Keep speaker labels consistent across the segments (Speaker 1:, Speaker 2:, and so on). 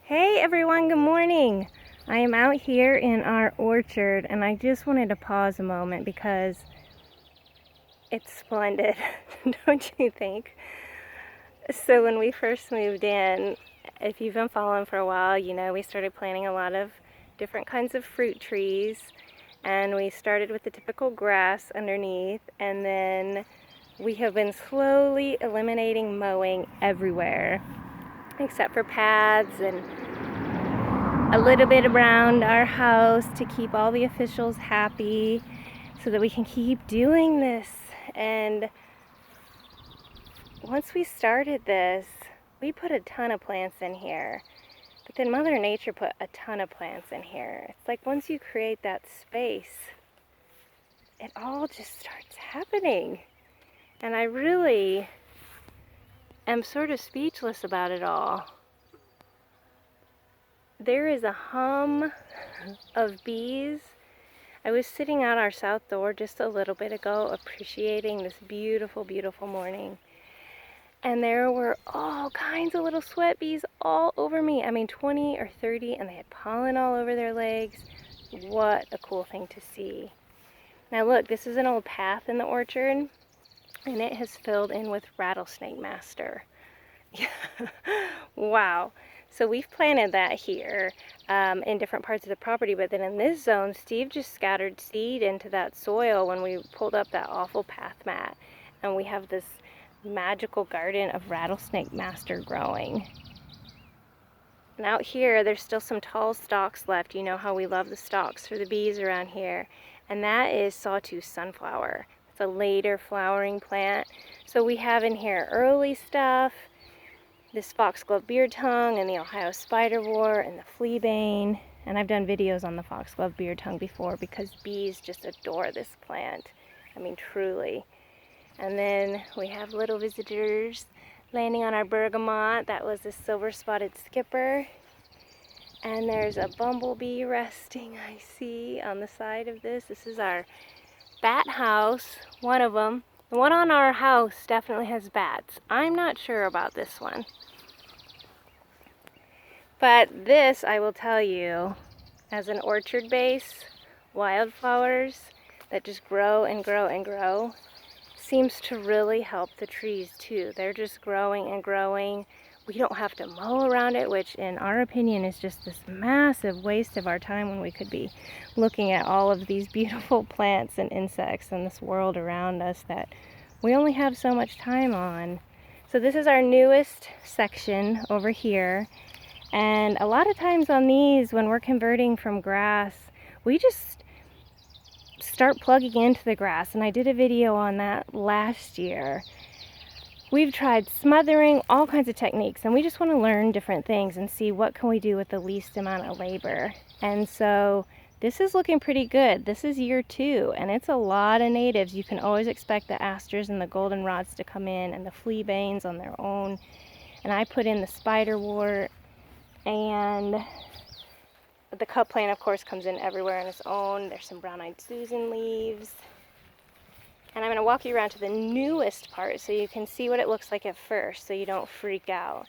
Speaker 1: Hey everyone, good morning. I am out here in our orchard and I just wanted to pause a moment because it's splendid, don't you think? So when we first moved in, if you've been following for a while, you know we started planting a lot of different kinds of fruit trees, and we started with the typical grass underneath, and then we have been slowly eliminating mowing everywhere except for paths and a little bit around our house to keep all the officials happy so that we can keep doing this. And once we started this, we put a ton of plants in here, but then Mother Nature put a ton of plants in here. It's like once you create that space, it all just starts happening. And I really am sort of speechless about it all. There is a hum of bees. I was sitting out our south door just a little bit ago appreciating this beautiful, beautiful morning. And there were all kinds of little sweat bees all over me. I mean 20 or 30, and they had pollen all over their legs. What a cool thing to see. Now look, this is an old path in the orchard, and it has filled in with rattlesnake master. Wow. So we've planted that here in different parts of the property, but then in this zone, Steve just scattered seed into that soil when we pulled up that awful path mat, and we have this magical garden of rattlesnake master growing. And out here, there's still some tall stalks left. You know how we love the stalks for the bees around here, and that is sawtooth sunflower. It's a later flowering plant. So we have in here early stuff, this foxglove beard tongue and the Ohio spiderwort and the fleabane. And I've done videos on the foxglove beard tongue before because bees just adore this plant. I mean, truly. And then we have little visitors landing on our bergamot. That was a silver-spotted skipper. And there's a bumblebee resting, I see, on the side of this. This is our bat house, one of them. The one on our house definitely has bats. I'm not sure about this one. But this, I will tell you, as an orchard base, wildflowers that just grow and grow and grow, seems to really help the trees too. They're just growing and growing. We don't have to mow around it, which in our opinion is just this massive waste of our time when we could be looking at all of these beautiful plants and insects and this world around us that we only have so much time on. So this is our newest section over here. And a lot of times on these, when we're converting from grass, we just start plugging into the grass. And I did a video on that last year. We've tried smothering, all kinds of techniques, and we just want to learn different things and see what can we do with the least amount of labor. And so this is looking pretty good. This is year 2, and it's a lot of natives. You can always expect the asters and the goldenrods to come in, and the fleabanes on their own. And I put in the spiderwort, and the cup plant, of course, comes in everywhere on its own. There's some brown-eyed Susan leaves. And I'm going to walk you around to the newest part so you can see what it looks like at first so you don't freak out.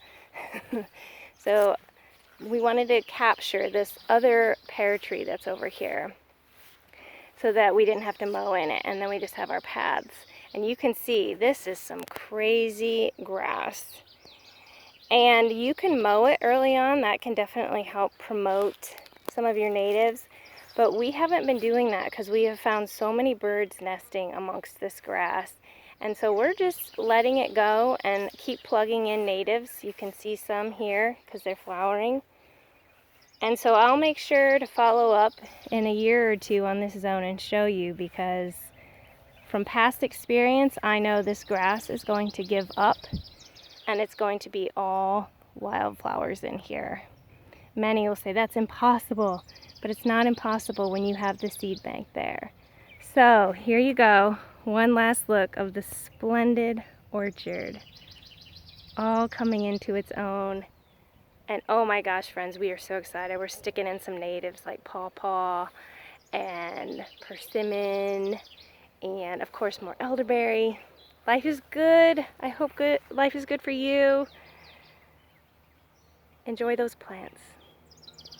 Speaker 1: So we wanted to capture this other pear tree that's over here so that we didn't have to mow in it, and then we just have our paths. And you can see this is some crazy grass. And you can mow it early on. That can definitely help promote some of your natives. But we haven't been doing that because we have found so many birds nesting amongst this grass. And so we're just letting it go and keep plugging in natives. You can see some here because they're flowering. And so I'll make sure to follow up in a year or 2 on this zone and show you, because from past experience, I know this grass is going to give up and it's going to be all wildflowers in here. Many will say that's impossible. But it's not impossible when you have the seed bank there. So here you go. One last look of the splendid orchard. All coming into its own. And oh my gosh, friends, we are so excited. We're sticking in some natives like pawpaw and persimmon and of course more elderberry. Life is good. I hope life is good for you. Enjoy those plants.